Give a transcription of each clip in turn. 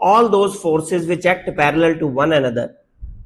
All those forces which act parallel to one another،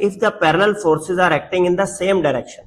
if the parallel forces are acting in the same direction،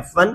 F1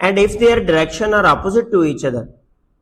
and if their direction are opposite to each other،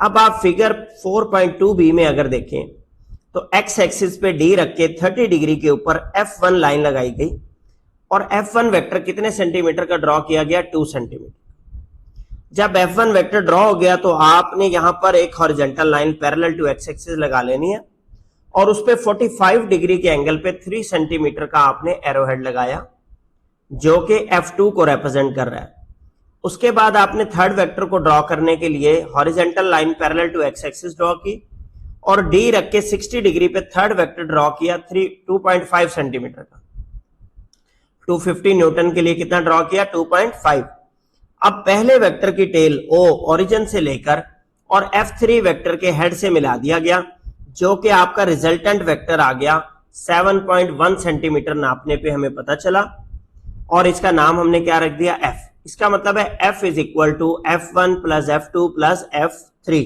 अब आप figure 4.2b में अगर देखें तो x axis पे D रख के 30 degree के ऊपर F1 लाइन लगाई गई और F1 वेक्टर कितने सेंटीमीटर का ड्रॉ किया गया? 2 सेंटीमीटर। जब F1 वेक्टर ड्रॉ हो गया तो आपने यहां पर एक horizontal line parallel to X axis लगा लेनी है और उस पे 45 डिग्री के एंगल पे 3 सेंटीमीटर का आपने एरोहेड लगाया जो कि F2 को रिप्रेजेंट कर रहा है। उसके बाद आपने थर्ड वेक्टर को ड्रॉ करने के लिए horizontal line parallel to X axis draw की और डी रख के 60 डिग्री पे थर्ड वेक्टर ड्रॉ किया 2.5 सेंटीमीटर का। 250 न्यूटन के लिए कितना ड्रॉ किया? 2.5। अब पहले वेक्टर की टेल O ओरिजिन से लेकर और F3 वेक्टर के हेड से मिला दिया गया जो कि आपका रिजल्टेंट वेक्टर आ गया 7.1 सेंटीमीटर नापने पे हमें पता चला और इसका नाम हमने क्या रख दिया? F। इसका मतलब है F is equal to F1 plus F2 plus F3।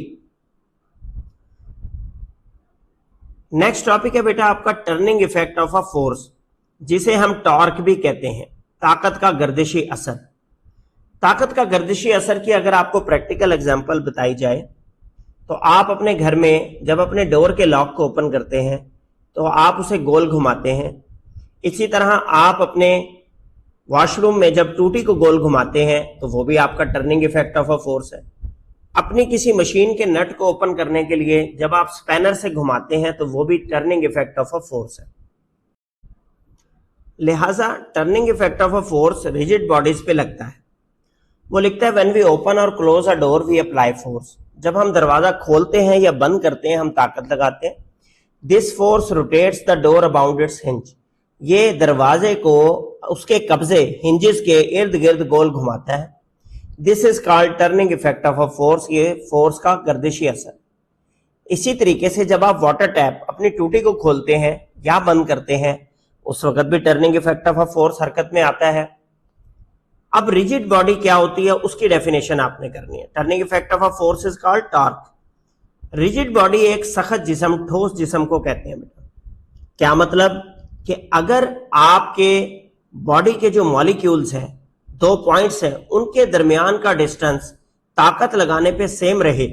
Next topic है बेटा आपका turning effect of a force, जिसे हम टॉर्क भी कहते हैं, ताकत का गर्दिशी असर। ताकत का गर्दिशी असर की अगर आपको प्रैक्टिकल एग्जांपल बताई जाए तो आप अपने घर में जब अपने डोर के लॉक को ओपन करते हैं तो आप उसे गोल घुमाते हैं। इसी तरह आप अपने वॉशरूम में जब टूटी को गोल घुमाते हैं तो वो भी आपका turning effect of a force है। अपनी किसी मशीन के नट को ओपन करने के लिए जब आप स्पैनर से घुमाते हैं तो वो भी turning effect of a force है। लिहाजा turning effect of a force rigid bodies पे लगता है। वो लिखता है when we open or close a door we apply force. जब हम दरवाजा खोलते हैं या बंद करते हैं हम ताकत लगाते हैं। This force rotates the door about it's hinge. ये दरवाजे को उसके कब्जे हिंजेस के इर्द गिर्द गोल घुमाता है। This is called turning effect of a force. ये फोर्स का गर्दिशी असर। इसी तरीके से जब आप वाटर टैप अपनी टूटी को खोलते हैं या बंद करते हैं उस वक्त भी turning effect of a force हरकत में आता है। अब रिजिड बॉडी क्या होती है उसकी डेफिनेशन आपने करनी है। Turning effect of a force is called torque. Rigid body एक सख्त जिस्म, ठोस जिस्म को कहते हैं बेटा। क्या मतलब कि अगर आपके बॉडी के जो मॉलिक्यूल्स हैं, 2 पॉइंट्स हैं, उनके दरमियान का डिस्टेंस ताकत लगाने पे सेम रहे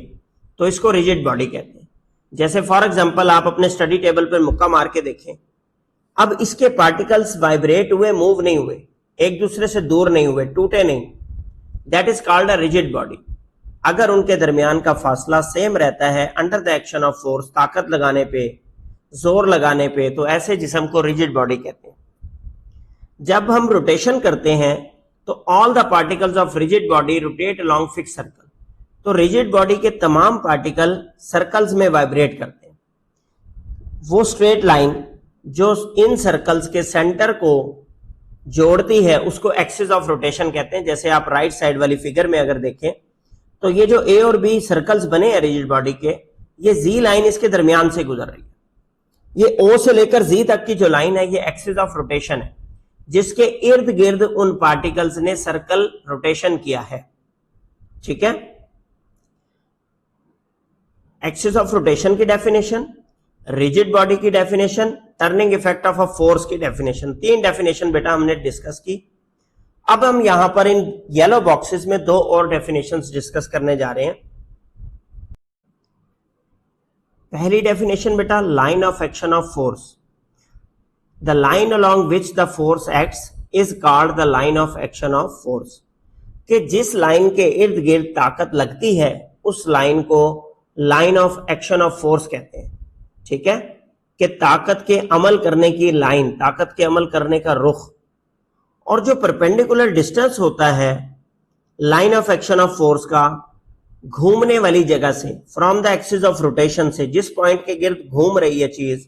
तो इसको रिजिड बॉडी कहते हैं। जैसे फॉर एग्जांपल आप अपने स्टडी टेबल पर मुक्का मार के देखें, अब इसके पार्टिकल्स वाइब्रेट हुए, मूव नहीं हुए, एक दूसरे से दूर नहीं हुए, टूटे नहीं, that is called a rigid body. अगर उनके दरमियान का फासला सेम रहता है under the action of force, ताकत लगाने पे, जोर लगाने पे, तो ऐसे जिस्म को रिजिड बॉडी कहते हैं। जब हम रोटेशन करते हैं तो all the particles of rigid body rotate along fix circle. तो रिजिड बॉडी के तमाम पार्टिकल सर्कल्स में वाइब्रेट करते हैं। वो स्ट्रेट लाइन जो इन सर्कल्स के सेंटर को जोड़ती है उसको एक्सिस ऑफ रोटेशन कहते हैं। जैसे आप राइट साइड वाली फिगर में अगर देखें तो ये जो ए और बी सर्कल्स बने हैं रिजिड बॉडी के, ये जी लाइन इसके दरमियान से गुजर रही है। ये ओ से लेकर जी तक की जो लाइन है ये एक्सिस ऑफ रोटेशन है, जिसके इर्द गिर्द उन पार्टिकल्स ने सर्कल रोटेशन किया है। ठीक है, एक्सिस ऑफ रोटेशन की डेफिनेशन, रिजिड बॉडी की definition, turning effect of a force की डेफिनेशन। 3 डेफिनेशन बेटा हमने डिस्कस की। अब हम यहां पर इन येलो बॉक्सेस में 2 और डेफिनेशंस डिस्कस करने जा रहे हैं। पहली डेफिनेशन बेटा, line of action of force. The line along which the force acts is called the line of action of force. कि जिस लाइन के इर्द गिर्द ताकत लगती है उस लाइन को line of action of force कहते हैं। ठीक है, कि ताकत के अमल करने की लाइन, ताकत के अमल करने का रुख, और जो परपेंडिकुलर डिस्टेंस होता है line of action of force का घूमने वाली जगह से, from the axis of rotation से, जिस पॉइंट के गिर्द घूम रही है चीज,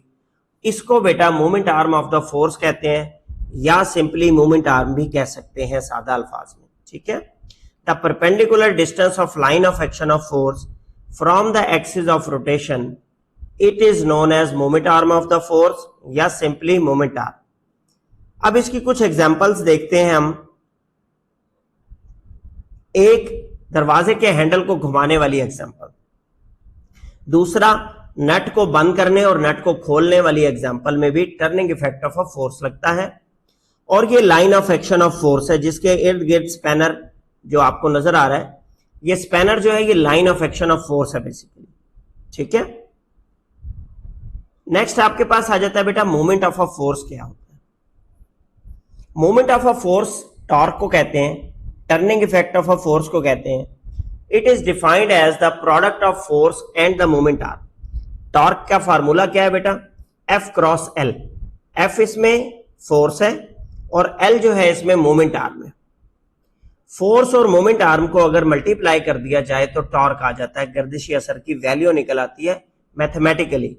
इसको बेटा moment arm of the force कहते हैं या सिंपली मोमेंट आर्म भी कह सकते हैं सादा अल्फाज में। ठीक है, the perpendicular distance of line of action of force from the axis of rotation, it is known as moment arm of the force या सिंपली मोमेंट आर्म। अब इसकी कुछ एग्जांपल्स देखते हैं हम। एक दरवाजे के हैंडल को घुमाने वाली एग्जांपल, दूसरा नट को बंद करने और नट को खोलने वाली एग्जांपल में भी turning effect of a force लगता है। और ये line of action of force है जिसके इर्द गिर्द स्पैनर जो आपको नजर आ रहा है, ये स्पैनर जो है ये line of action of force है बेसिकली, ठीक है। नेक्स्ट आपके पास आ जाता है बेटा मोमेंट ऑफ अ फोर्स क्या होता है। Moment of a force torque को कहते हैं, turning effect of a force को कहते हैं। It is defined as the product of force and the moment arm. Torque का फार्मूला क्या है बेटा, F क्रॉस L। F इसमें फोर्स है और L जो है इसमें मोमेंट आर्म है। फोर्स और मोमेंट आर्म को अगर मल्टीप्लाई कर दिया जाए तो टॉर्क आ जाता है, गर्दिशी असर की वैल्यू निकल आती है mathematically.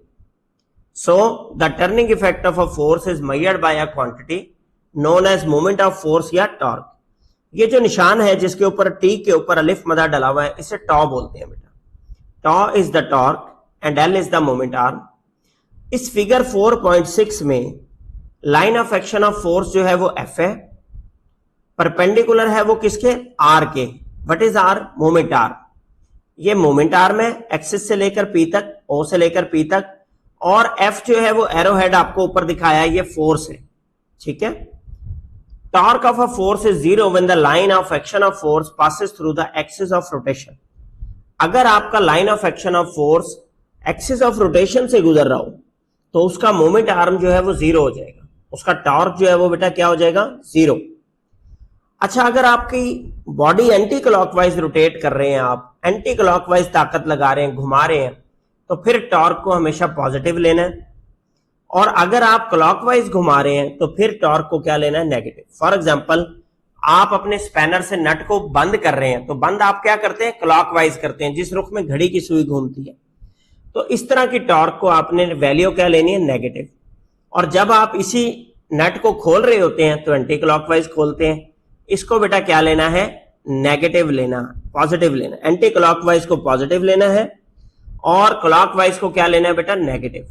So the turning effect of a force is measured by a quantity known as moment of force या टॉर्क। ये जो निशान है जिसके ऊपर टी के ऊपर अलिफ मदा डला हुआ है, इसे टॉ बोलते हैं बेटा। टॉ is the torque and L is the moment arm. इस फिगर 4.6 में line of action of force जो है वो F है, परपेंडिकुलर है वो किसके, R के। What is R, moment arm. ये मोमेंट आर्म है एक्सिस से लेकर P तक, O से लेकर P तक, और F जो है वो एरो हेड आपको ऊपर दिखाया है, ये फोर्स है, ठीक है। Torque of a force is zero when the line of action of force passes through the axis of rotation. अगर आपका line of action of force axis of rotation से गुजर रहा हो तो उसका मोमेंट आर्म जो है वो जीरो हो जाएगा, उसका टॉर्क जो है वो बेटा क्या हो जाएगा, जीरो। अच्छा, अगर आपकी बॉडी एंटी क्लॉकवाइज रोटेट कर रहे हैं, आप एंटी क्लॉकवाइज ताकत लगा रहे हैं, घुमा रहे हैं, तो फिर टॉर्क को हमेशा पॉजिटिव लेना है। और अगर आप क्लॉकवाइज घुमा रहे हैं तो फिर टॉर्क को क्या लेना है, नेगेटिव। फॉर एग्जांपल, आप अपने स्पैनर से नट को बंद कर रहे हैं तो बंद आप क्या करते हैं, क्लॉकवाइज करते हैं, जिस रुख में घड़ी की सुई घूमती है। तो इस तरह की टॉर्क को आपने वैल्यू क्या लेनी है, नेगेटिव। और जब आप इसी नट को खोल रहे होते हैं तो एंटी क्लॉकवाइज खोलते हैं, इसको बेटा क्या लेना है, नेगेटिव लेना, पॉजिटिव लेना। एंटी क्लॉकवाइज को पॉजिटिव लेना है और क्लॉकवाइज को क्या लेना है बेटा, नेगेटिव।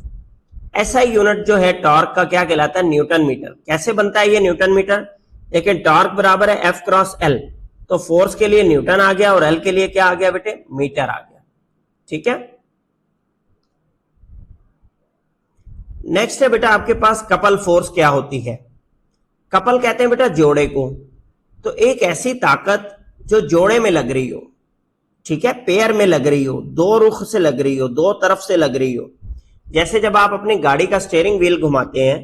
ऐसा यूनिट जो है टॉर्क का क्या कहलाता है, न्यूटन मीटर। कैसे बनता है ये न्यूटन मीटर, लेकिन टॉर्क बराबर है F क्रॉस L, तो फोर्स के लिए न्यूटन आ गया और L के लिए क्या आ गया बेटे, मीटर आ गया, ठीक है। नेक्स्ट है बेटा आपके पास कपल फोर्स क्या होती है। कपल कहते हैं बेटा जोड़े को। तो एक ऐसी ताकत जो जोड़े में लग रही हो, ठीक है, पेयर में लग रही हो, दो रुख से लग रही हो, दो तरफ से लग रही हो। जैसे जब आप अपनी गाड़ी का स्टीयरिंग व्हील घुमाते हैं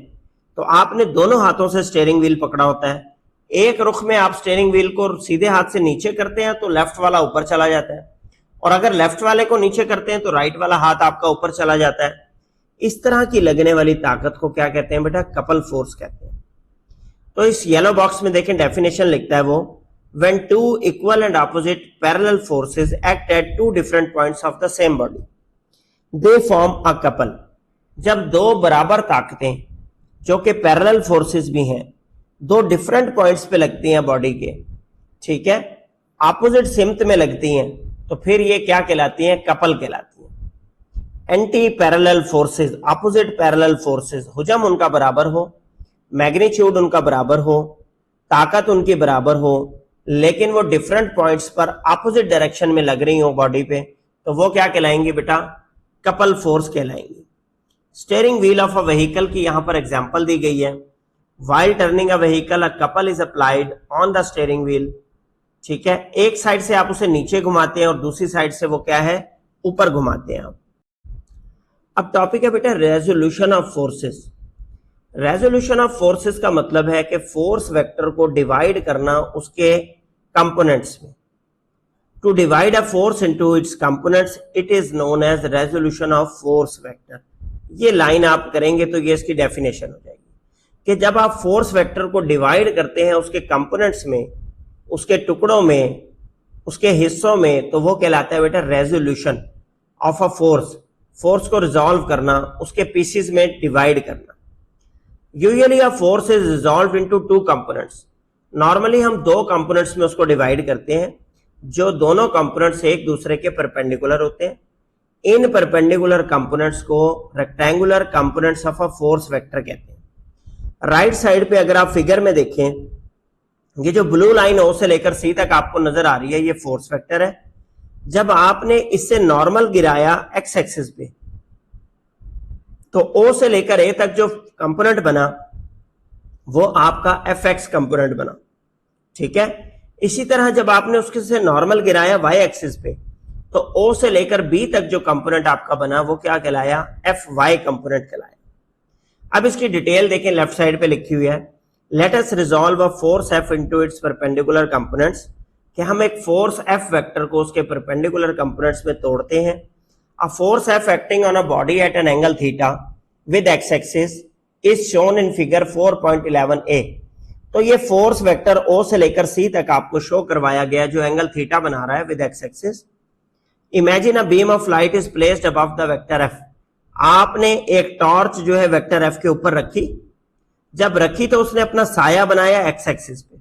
तो आपने दोनों हाथों से स्टीयरिंग व्हील पकड़ा होता है। एक रुख में आप स्टीयरिंग व्हील को सीधे हाथ से नीचे करते हैं तो लेफ्ट वाला ऊपर चला जाता है, और अगर लेफ्ट वाले को नीचे करते हैं तो राइट वाला हाथ आपका ऊपर चला जाता है। इस तरह की लगने वाली ताकत को क्या कहते हैं बेटा, कपल फोर्स कहते हैं। तो इस येलो बॉक्स में देखें डेफिनेशन लिखता है वो, when two equal and opposite parallel forces act at two different points of the same body they form a couple. जब दो बराबर ताकतें जो कि पैरेलल फोर्सेस भी हैं, दो डिफरेंट पॉइंट्स पे लगती हैं बॉडी के, ठीक है, ऑपोजिट सिमत में लगती हैं, तो फिर ये क्या कहलाती हैं, कपल कहलाती हैं। Anti parallel forces, opposite parallel forces, हुजम उनका बराबर हो, मैग्नीट्यूड उनका बराबर हो, ताकत उनकी बराबर हो, लेकिन वो डिफरेंट पॉइंट्स पर ऑपोजिट डायरेक्शन में लग रही हो बॉडी पे, तो वो क्या कहलाएंगी बेटा, कपल फोर्स कहलाएंगी। Steering wheel of a vehicle की यहां पर एग्जांपल दी गई है। While turning a vehicle a couple is applied on the steering wheel, ठीक है। एक साइड से आप उसे नीचे घुमाते हैं और दूसरी साइड से वो क्या है, ऊपर घुमाते हैं आप। अब टॉपिक है बेटा resolution of forces. Resolution of forces का मतलब है कि फोर्स वेक्टर को डिवाइड करना उसके कंपोनेंट्स में। To divide a force into its components it is known as resolution of force vector. ये लाइन आप करेंगे तो ये इसकी डेफिनेशन हो जाएगी कि जब आप फोर्स वेक्टर को डिवाइड करते हैं उसके कंपोनेंट्स में, उसके टुकड़ों में, उसके हिस्सों में, तो वो कहलाता है बेटा resolution of a force. Force को रिजॉल्व करना, उसके पीसेस में डिवाइड करना। Usually a force is resolve into two components. Normally हम दो कंपोनेंट्स में उसको डिवाइड करते हैं, जो दोनों कंपोनेंट्स एक दूसरे के परपेंडिकुलर होते हैं। इन परपेंडिकुलर कंपोनेंट्स को rectangular components of a force vector कहते हैं। राइट साइड पे अगर आप फिगर में देखें, ये जो ब्लू लाइन O से लेकर C तक आपको नजर आ रही है, ये फोर्स वेक्टर है। जब आपने इससे नॉर्मल गिराया एक्स एक्सिस पे, तो O से लेकर A तक जो कंपोनेंट बना वो आपका Fx कंपोनेंट बना, ठीक है। इसी तरह जब आपने उसके से नॉर्मल गिराया वाई एक्सिस पे, तो ओ से लेकर बी तक जो कंपोनेंट आपका बना वो क्या कहलाया, एफ वाई कंपोनेंट कहलाया। अब इसकी डिटेल देखें, लेफ्ट साइड पे लिखी हुई है, let us resolve a force F into its perpendicular components, कि हम एक फोर्स एफ वेक्टर को उसके परपेंडिकुलर कंपोनेंट्स में तोड़ते हैं। A force F acting on a body at an angle theta with x axis is shown in figure 4.11a। तो ये फोर्स वेक्टर ओ से लेकर सी तक आपको शो करवाया गया जो एंगल थीटा बना रहा है with x axis. Imagine a beam of light is placed above the vector F. आपने एक टॉर्च जो है वेक्टर एफ के ऊपर रखी, जब रखी तो उसने अपना साया बनाया एक्स एक्सिस पे।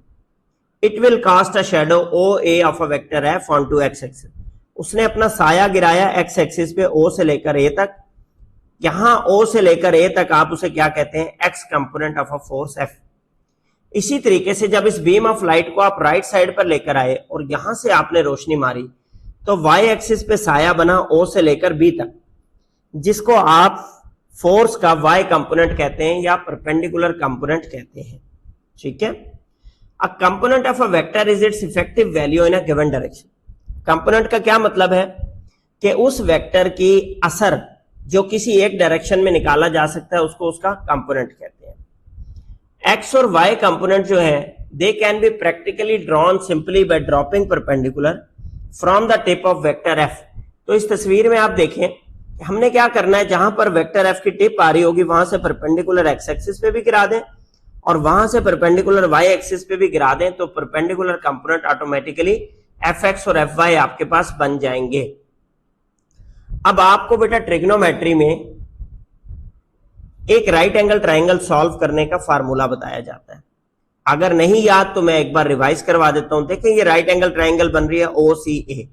It will cast a shadow O A of a vector F on to X axis. उसने अपना साया गिराया एक्स एक्सिस पे ओ से लेकर ए तक। यहां ओ से लेकर ए तक आप उसे क्या कहते हैं, x component of a force F. इसी तरीके से जब इस बीम ऑफ लाइट को आप राइट साइड पर लेकर आए और यहां से आपने रोशनी मारी, तो वाई एक्सिस पे साया बना ओ से लेकर बी तक, जिसको आप फोर्स का वाई कंपोनेंट कहते हैं या परपेंडिकुलर कंपोनेंट कहते हैं। ठीक है। A component of a vector is it's effective value in a given direction. Component का क्या मतलब है कि उस वेक्टर की असर जो किसी एक डायरेक्शन में निकाला जा सकता है उसको उसका कंपोनेंट कहते हैं। एक्स और वाई कंपोनेंट जो है they can be practically drawn simply by dropping perpendicular from the tip of vector F. तो इस तस्वीर में आप देखें, हमने क्या करना है, जहां पर वेक्टर एफ की टिप आ रही होगी वहां से परपेंडिकुलर एक्स एक्सिस पे भी गिरा दें और वहां से परपेंडिकुलर वाई एक्सिस पे भी गिरा दें, तो perpendicular component automatically F x और एफ वाई आपके पास बन जाएंगे। अब आपको बेटा ट्रिग्नोमेट्री में एक राइट एंगल ट्राइंगल सॉल्व करने का फार्मूला बताया जाता है। अगर नहीं याद तो मैं एक बार रिवाइज करवा देता हूं। देखें, ये राइट एंगल ट्राइंगल बन रही है ओ सी ए।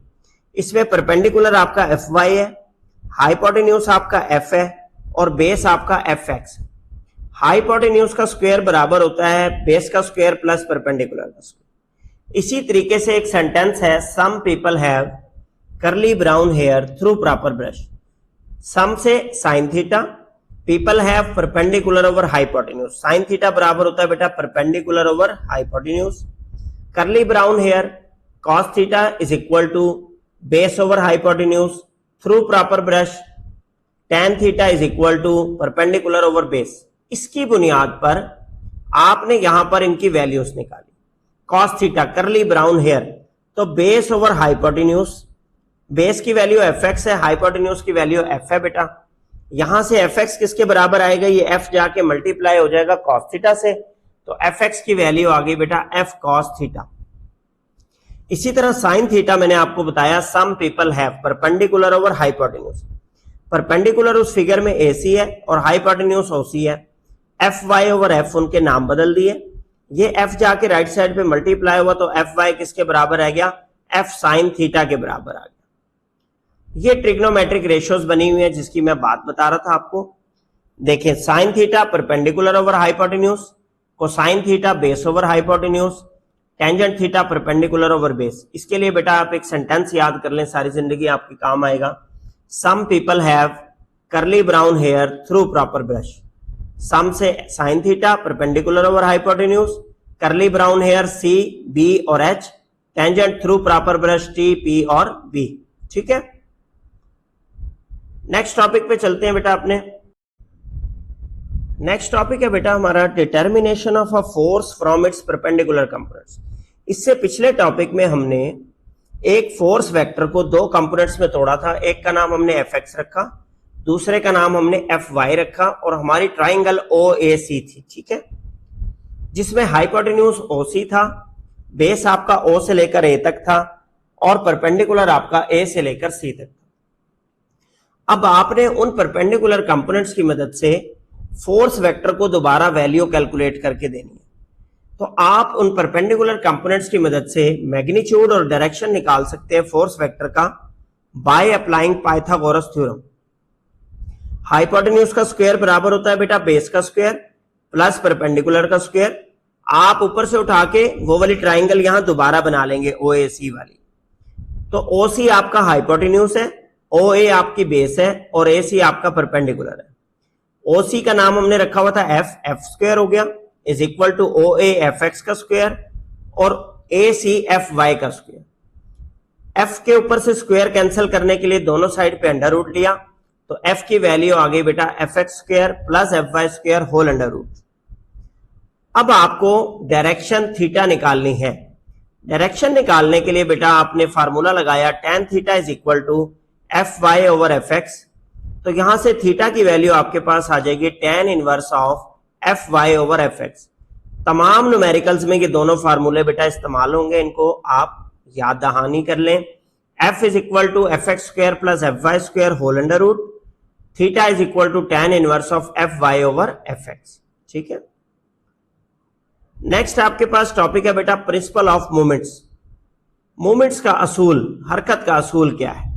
इसमें परपेंडिकुलर आपका एफ वाई है, हाइपोटेन्यूज आपका एफ है और बेस आपका एफ एक्स। हाइपोटेन्यूज का स्क्वायर बराबर होता है बेस का स्क्वायर प्लस परपेंडिकुलर का स्क्वायर। इसी तरीके से एक सेंटेंस है, some people have curly brown hair through proper brush. Some से sine theta, people have perpendicular over hypotenuse. Sine theta बराबर होता है बेटा perpendicular over hypotenuse. Curly brown hair cos theta is equal to base over hypotenuse through proper brush. tan theta is equal to perpendicular over base. इसकी बुनियाद पर आपने यहां पर इनकी वैल्यूज निकाली। Cos theta curly brown hair, तो base over hypotenuse, base की वैल्यू एफ एक्स है, हाइपोटेन्यूज की वैल्यू एफ है बेटा। यहां से एफ एक्स किसके बराबर आएगा, ये एफ जाके मल्टीप्लाई हो जाएगा कॉस थीटा से, तो एफ एक्स की वैल्यू आ गई बेटा एफ कॉस थीटा। इसी तरह साइन थीटा मैंने आपको बताया, some people have perpendicular over hypotenuse. Perpendicular उस फिगर में एसी है और हाइपोटेन्यूज ओसी है। एफ वाई ओवर एफ उनके नाम बदल दिए, ये एफ जाके राइट साइड पे मल्टीप्लाई हुआ तो एफ वाई किसके बराबर आ गया, एफ साइन थीटा के बराबर आ गया। ये ट्रिग्नोमेट्रिक रेशियोज बनी हुई है जिसकी मैं बात बता रहा था आपको। देखें, sign theta perpendicular over hypotenuse, cosine theta base over hypotenuse, tangent theta perpendicular over base. इसके लिए बेटा आप एक सेंटेंस याद कर लें, सारी जिंदगी आपके काम आएगा। Some people have curly brown hair through proper brush. Some से sine theta perpendicular over hypotenuse, curly brown hair C B और H, tangent through proper brush T P और बी। ठीक है, नेक्स्ट टॉपिक पे चलते हैं बेटा अपने। नेक्स्ट टॉपिक है बेटा हमारा determination of a force from its perpendicular components. इससे पिछले टॉपिक में हमने एक फोर्स वेक्टर को दो कंपोनेंट्स में तोड़ा था। एक का नाम हमने एफ एक्स रखा, दूसरे का नाम हमने एफ वाई रखा और हमारी ट्राइंगल ओ ए सी थी। ठीक है, जिसमें हाइपोटेन्यूज ओ सी था, बेस आपका ओ से लेकर ए तक था और परपेंडिकुलर आपका ए से लेकर सी तक। अब आपने उन परपेंडिकुलर कंपोनेंट्स की मदद से फोर्स वेक्टर को दोबारा वैल्यू कैलकुलेट करके देनी है। तो आप उन परपेंडिकुलर कंपोनेंट्स की मदद से मैग्नीट्यूड और डायरेक्शन निकाल सकते हैं फोर्स वेक्टर का by applying Pythagoras theorem. Hypotenuse का स्क्वायर बराबर होता है बेटा बेस का स्क्वायर प्लस परपेंडिकुलर का स्क्वायर। आप ऊपर से उठा के वो वाली ट्राइंगल यहां दोबारा बना लेंगे ओ ए सी वाली। तो ओ सी आपका हाइपोटेन्यूज है, ओ ए आपकी बेस है और ए सी आपका परपेंडिकुलर है। ओ सी का नाम हमने रखा हुआ था एफ, एफ स्क्वायर हो गया is equal to O A F X का स्क्वायर और ACFY का स्क्वायर। F के ऊपर से स्क्वायर कैंसिल करने के लिए दोनों साइड पे अंडर रूट लिया, तो F की वैल्यू आ गई बेटा fx square plus FY square whole under root. अब आपको डायरेक्शन थीटा निकालनी है। डायरेक्शन निकालने के लिए बेटा आपने फार्मूला लगाया tan theta is equal to FY over FX। तो यहां से थीटा की वैल्यू आपके पास आ जाएगी tan inverse of FY over FX। तमाम न्यूमेरिकल्स में ये दोनों फार्मूले बेटा इस्तेमाल होंगे, इनको आप याद दहानी कर लें। F is equal to FX square plus FY square whole under root, theta is equal to tan inverse of FY over FX। ठीक है, नेक्स्ट आपके पास टॉपिक है बेटा प्रिंसिपल ऑफ मूवमेंट्स। मूवमेंट्स का असूल, हरकत का असूल क्या है।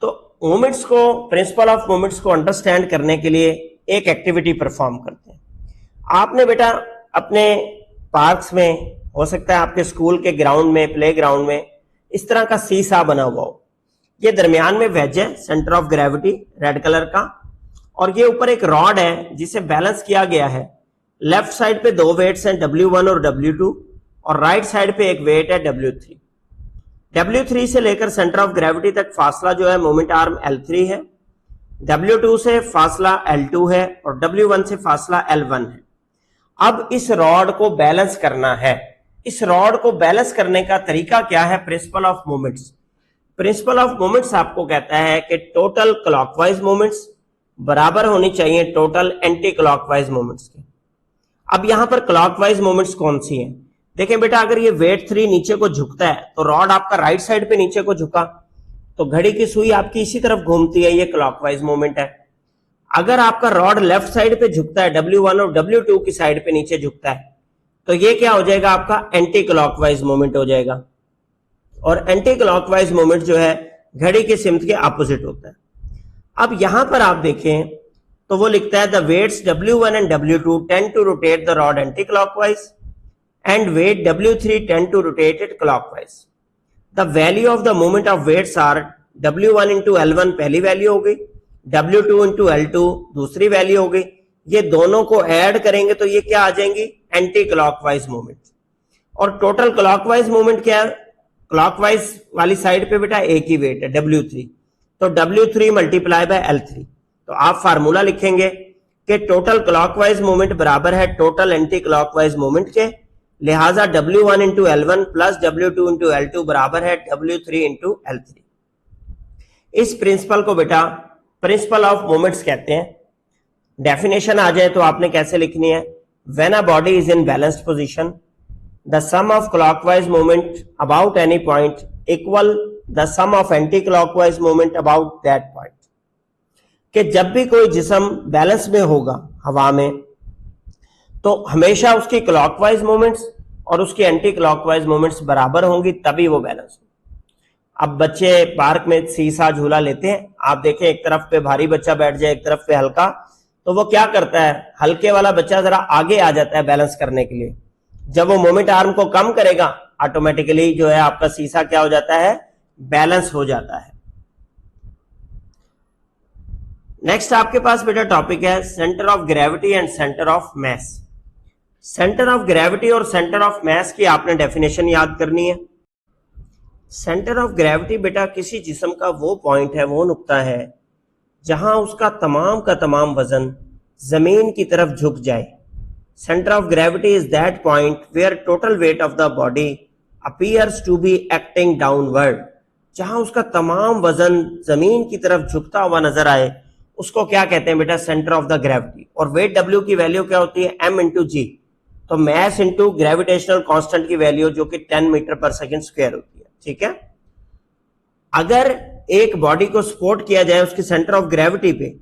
तो मूवमेंट्स को, प्रिंसिपल ऑफ मूवमेंट्स को अंडरस्टैंड करने के लिए एक एक्टिविटी परफॉर्म करते हैं। आपने बेटा अपने पार्क्स में, हो सकता है आपके स्कूल के ग्राउंड में, प्ले ग्राउंड में इस तरह का सीसा बना हुआ हो। ये दरमियान में वेज है, centre of gravity red colour का, और ये ऊपर एक रॉड है जिसे बैलेंस किया गया है। लेफ्ट साइड पे दो वेट्स हैं W1 और W2, और राइट साइड पे एक वेट है W3। W3 से लेकर सेंटर ऑफ ग्रेविटी तक फासला जो है मोमेंट आर्म L3 है, W2 से फासला L2 है, और W1 से फासला L1 है। अब इस रॉड को बैलेंस करना है। इस रॉड को बैलेंस करने का तरीका क्या है, principle of moments. Principle of moments आपको कहता है कि टोटल क्लॉकवाइज मोमेंट्स बराबर होनी चाहिए टोटल एंटी क्लॉकवाइज मोमेंट्स के। अब यहां पर क्लॉकवाइज मोमेंट्स कौन सी हैं? देखें बेटा, अगर ये वेट 3 नीचे को झुकता है तो रॉड आपका राइट साइड पे नीचे को झुका, तो घड़ी की सुई आपकी इसी तरफ घूमती है, ये क्लॉकवाइज मोमेंट है। अगर आपका रॉड लेफ्ट साइड पे झुकता है, W1 और W2 की साइड पे नीचे झुकता है, तो ये क्या हो जाएगा, आपका एंटी क्लॉकवाइज मोमेंट हो जाएगा। और एंटी क्लॉकवाइज मोमेंट जो है घड़ी के सिमत के अपोजिट होता है। अब यहां पर आप देखें तो वो लिखता है the weights W1 and W2 tend to rotate the rod anti clockwise and weight W3 tend to rotate it clockwise. The value of the moment of weights are W1 into L1 पहली value हो गई, W2 into L2 दूसरी value हो गई। ये दोनों को add करेंगे तो ये क्या आ जाएंगी, एंटी क्लॉकवाइज मोमेंट। और टोटल क्लॉकवाइज मोमेंट क्या है, क्लॉकवाइज वाली साइड पे बेटा एक ही वेट है W3, तो W3 मल्टीप्लाई बाय L3। तो आप फार्मूला लिखेंगे कि टोटल क्लॉकवाइज मोमेंट बराबर है टोटल एंटी क्लॉकवाइज मोमेंट के, लिहाजा W1 into L1 plus W2 into L2 बराबर है W3 इंटू L3। इस प्रिंसिपल को बेटा प्रिंसिपल ऑफ मोमेंट्स कहते हैं। डेफिनेशन आ जाए तो आपने कैसे लिखनी है, when a body is in balanced position the sum of clockwise moment about any point equal the sum of anti clockwise moment about that point. कि जब भी कोई जिस्म बैलेंस में होगा हवा में, तो हमेशा उसकी क्लॉकवाइज मोमेंट्स और उसकी एंटी क्लॉकवाइज मोमेंट्स बराबर होंगी, तभी वो बैलेंस हो। अब बच्चे पार्क में सीसा झूला लेते हैं, आप देखें एक तरफ पे भारी बच्चा बैठ जाए, एक तरफ पे हल्का, तो वो क्या करता है, हल्के वाला बच्चा जरा आगे आ जाता है बैलेंस करने के लिए। जब वो मोमेंट आर्म को कम करेगा, ऑटोमेटिकली जो है आपका सीसा क्या हो जाता है, बैलेंस हो जाता है। नेक्स्ट आपके पास बेटा टॉपिक है centre of gravity and centre of mass. Centre of gravity और सेंटर ऑफ मैस की आपने डेफिनेशन याद करनी है। सेंटर ऑफ ग्रेविटी बेटा किसी जिस्म का वो पॉइंट है, वो नुक्ता है जहां उसका तमाम का तमाम वजन जमीन की तरफ झुक जाए। Centre of gravity is that point where total weight of the body appears to be acting downward. जहां उसका तमाम वजन जमीन की तरफ झुकता हुआ नजर आए, उसको क्या कहते हैं बेटा, सेंटर ऑफ द ग्रेविटी। और वेट W की वैल्यू क्या होती है, m इंटू जी, तो मैस इंटू ग्रेविटेशनल कांस्टेंट की वैल्यू जो कि 10 मीटर पर सेकंड स्क्वायर होती है। ठीक है, अगर एक बॉडी को सपोर्ट किया जाए उसके सेंटर ऑफ ग्रेविटी पे,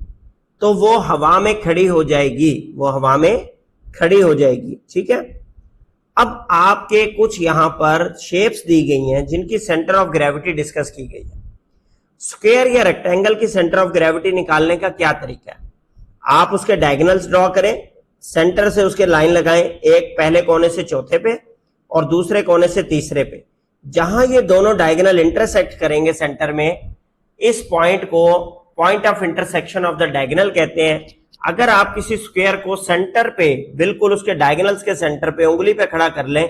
तो वो हवा में खड़ी हो जाएगी, वो हवा में खड़ी हो जाएगी। ठीक है, अब आपके कुछ यहां पर शेप्स दी गई हैं जिनकी सेंटर ऑफ ग्रेविटी डिस्कस की गई है। स्क्वायर या रेक्टेंगल की सेंटर ऑफ ग्रेविटी निकालने का क्या तरीका है, आप उसके डायगोनल्स ड्रॉ करें, सेंटर से उसके लाइन लगाएं, एक पहले कोने से चौथे पे और दूसरे कोने से तीसरे पे। जहां ये दोनों डायगोनल इंटरसेक्ट करेंगे सेंटर में, इस पॉइंट को point of intersection of the diagonal कहते हैं। अगर आप किसी स्क्वायर को सेंटर पे, बिल्कुल उसके डायगोनल्स के सेंटर पे उंगली पे खड़ा कर लें,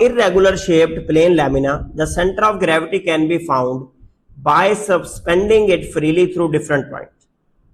irregular shaped plane lamina, the center of gravity can be found by suspending it freely through different points.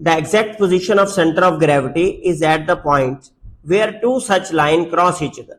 the exact position of center of gravity is at the point where two such line cross each other.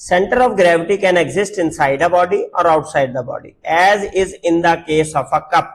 Center of gravity can exist inside a body or outside the body, as is in the case of a cup.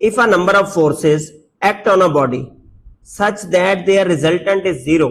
If a number of forces act on a body such that their resultant is zero,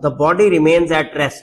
the body remains at rest,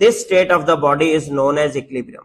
This state of the body is known as equilibrium.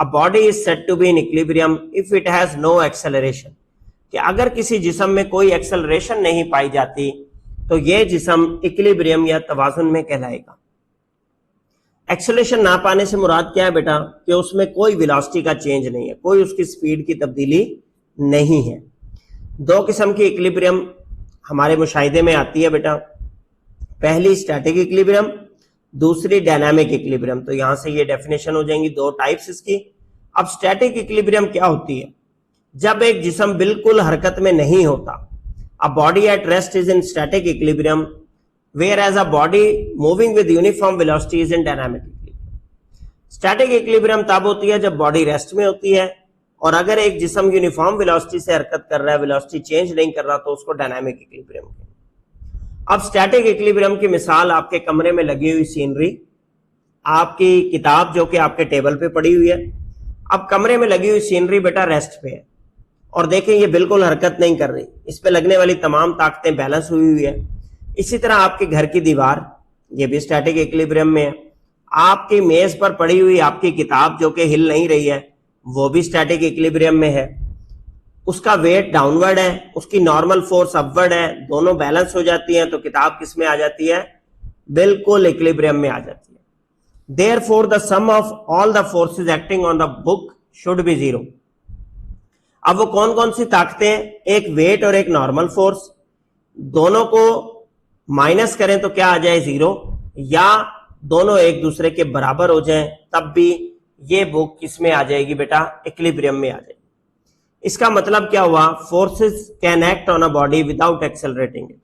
a body is said to be in equilibrium if it has no acceleration, कि अगर किसी जिस्म में कोई acceleration नहीं पाई जाती तो ये जिस्म इक्विलिब्रियम या तवाजुन में कहलाएगा। एक्सेलरेशन ना पाने से मुराद क्या है बेटा, कि उसमें कोई वेलोसिटी का चेंज नहीं है, कोई उसकी स्पीड की तब्दीली नहीं है। दो किस्म की इक्विलिब्रियम हमारे मुशाहिदे में आती है बेटा, पहली स्टैटिक इक्विलिब्रियम, दूसरी डायनामिक इक्विलिब्रियम। तो यहां से ये डेफिनेशन हो जाएंगी दो टाइप्स इसकी। अब स्टैटिक इक्विलिब्रियम क्या होती है, जब एक जिस्म बिल्कुल हरकत में नहीं होता, a body at rest is in static equilibrium whereas a body moving with uniform velocity is in dynamic equilibrium. Static equilibrium तब होती है जब बॉडी रेस्ट में होती है, और अगर एक जिस्म यूनिफॉर्म वेलोसिटी से हरकत कर रहा है, वेलोसिटी चेंज नहीं कर रहा, तो उसको डायनामिक इक्विलिब्रियम कहते हैं। अब स्टैटिक इक्विलिब्रियम की मिसाल आपके कमरे में लगी हुई सीनरी, आपकी किताब जो कि आपके टेबल पे पड़ी हुई है। अब कमरे में लगी हुई सीनरी बेटा रेस्ट पे है, और देखें ये बिल्कुल हरकत नहीं कर रही, इस पे लगने वाली तमाम ताकतें बैलेंस हुई हुई है। इसी तरह आपके घर की दीवार, ये भी स्टैटिक इक्विलिब्रियम में है। आपकी मेज पर पड़ी हुई आपकी किताब जो कि हिल नहीं रही है, वो भी स्टैटिक इक्विलिब्रियम में है। उसका वेट डाउनवर्ड है, उसकी नॉर्मल फोर्स अपवर्ड है, दोनों बैलेंस हो जाती हैं, तो किताब किस में आ जाती है, बिल्कुल इक्विलिब्रियम में आ जाती है। Therefore the sum of all the forces acting on the book should be zero. अब वो कौन कौन सी ताकतें हैं, एक वेट और एक नॉर्मल फोर्स, दोनों को माइनस करें तो क्या आ जाए, जीरो, या दोनों एक दूसरे के बराबर हो जाएं तब भी ये बुक किस में आ जाएगी बेटा, इक्विलिब्रियम में आ जाएगी। इसका मतलब क्या हुआ, forces can act on a body without accelerating it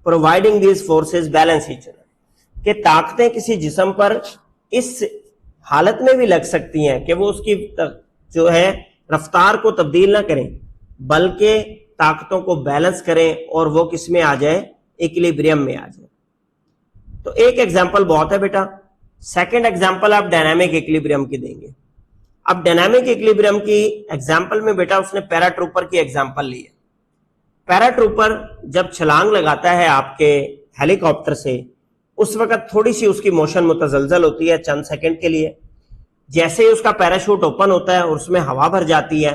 providing these forces balance each other, कि ताकतें किसी जिस्म पर इस हालत में भी लग सकती हैं कि वो उसकी जो है रफ्तार को तब्दील ना करें, बल्कि ताकतों को बैलेंस करें और वो किस में आ जाए, इक्विलिब्रियम में आ जाए। तो एक एग्जांपल बहुत है बेटा, सेकंड एग्जांपल आप डायनामिक इक्विलिब्रियम की देंगे। अब डायनामिक इक्विलिब्रियम की एग्जांपल में बेटा उसने पैराट्रूपर की एग्जांपल ली है। पैराट्रूपर जब छलांग लगाता है आपके हेलीकॉप्टर से, उस वक्त थोड़ी सी उसकी मोशन मुतजलजल होती है चंद सेकंड के लिए। जैसे ही उसका पैराशूट ओपन होता है और उसमें हवा भर जाती है,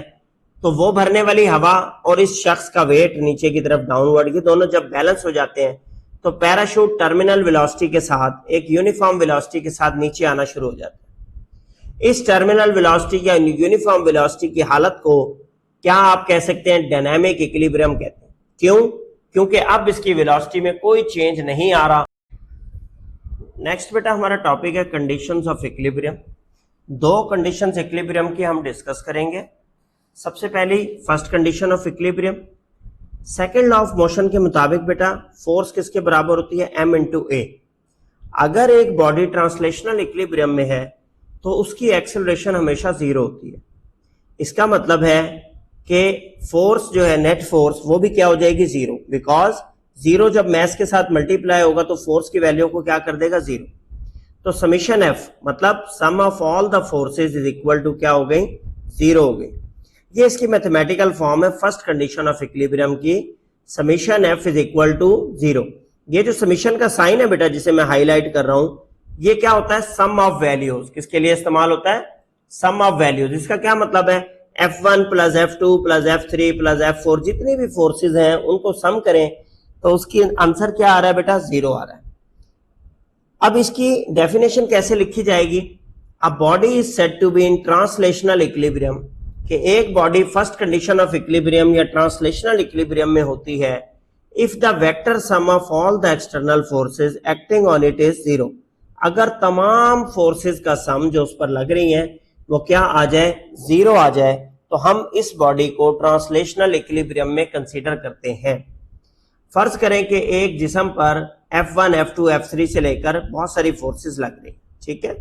तो वो भरने वाली हवा और इस शख्स का वेट नीचे की तरफ डाउनवर्ड, ये दोनों जब बैलेंस हो जाते हैं तो पैराशूट टर्मिनल वेलोसिटी के साथ एक यूनिफॉर्म वेलोसिटी के साथ नीचे आना शुरू हो जाता है। इस टर्मिनल वेलोसिटी या यूनिफॉर्म वेलोसिटी की हालत को क्या आप कह सकते हैं, डायनामिक इक्विलिब्रियम कहते हैं। क्यों? क्योंकि अब इसकी वेलोसिटी में कोई चेंज नहीं आ रहा। नेक्स्ट बेटा हमारा टॉपिक है कंडीशंस ऑफ इक्विलिब्रियम। दो कंडीशंस इक्विलिब्रियम की हम डिस्कस करेंगे। सबसे पहली first condition of equilibrium, second law of motion के मुताबिक बेटा फोर्स किसके बराबर होती है, m इंटू ए। अगर एक बॉडी ट्रांसलेशनल इक्विलिब्रियम में है तो उसकी एक्सेलरेशन हमेशा जीरो होती है। इसका मतलब है कि फोर्स जो है नेट फोर्स वो भी क्या हो जाएगी, जीरो, बिकॉज जीरो जब मैस के साथ मल्टीप्लाई होगा तो फोर्स की वैल्यू को क्या कर देगा, जीरो। तो समीशन एफ मतलब sum of all the forces is equal to क्या हो गई, जीरो हो गई। ये इसकी मैथमेटिकल फॉर्म है फर्स्ट कंडीशन ऑफ इक्विलिब्रियम की, summation F is equal to zero. ये जो समीशन का साइन है बेटा जिसे मैं हाईलाइट कर रहा हूं, ये क्या होता है, सम ऑफ वैल्यूज। किसके लिए इस्तेमाल होता है, सम ऑफ वैल्यूज। इसका क्या मतलब है, F1 plus F2 plus F3 plus F4 जितनी भी फोर्सेज हैं उनको सम करें तो उसकी आंसर क्या आ रहा है बेटा, जीरो आ रहा है। अब इसकी डेफिनेशन कैसे लिखी जाएगी, a body is said to be in translational equilibrium, कि एक body first condition of equilibrium या ट्रांसलेशनल इक्विलिब्रियम में होती है if the vector sum of all the external forces acting on it is zero. अगर तमाम फोर्सेज का सम जो उस पर लग रही हैं वो क्या आ जाए, जीरो आ जाए, तो हम इस बॉडी को ट्रांसलेशनल इक्विलिब्रियम में कंसीडर करते हैं। फर्ज करें कि एक जिस्म पर F1 F2 F3 से लेकर बहुत सारी फोर्सेस लग रही, ठीक है।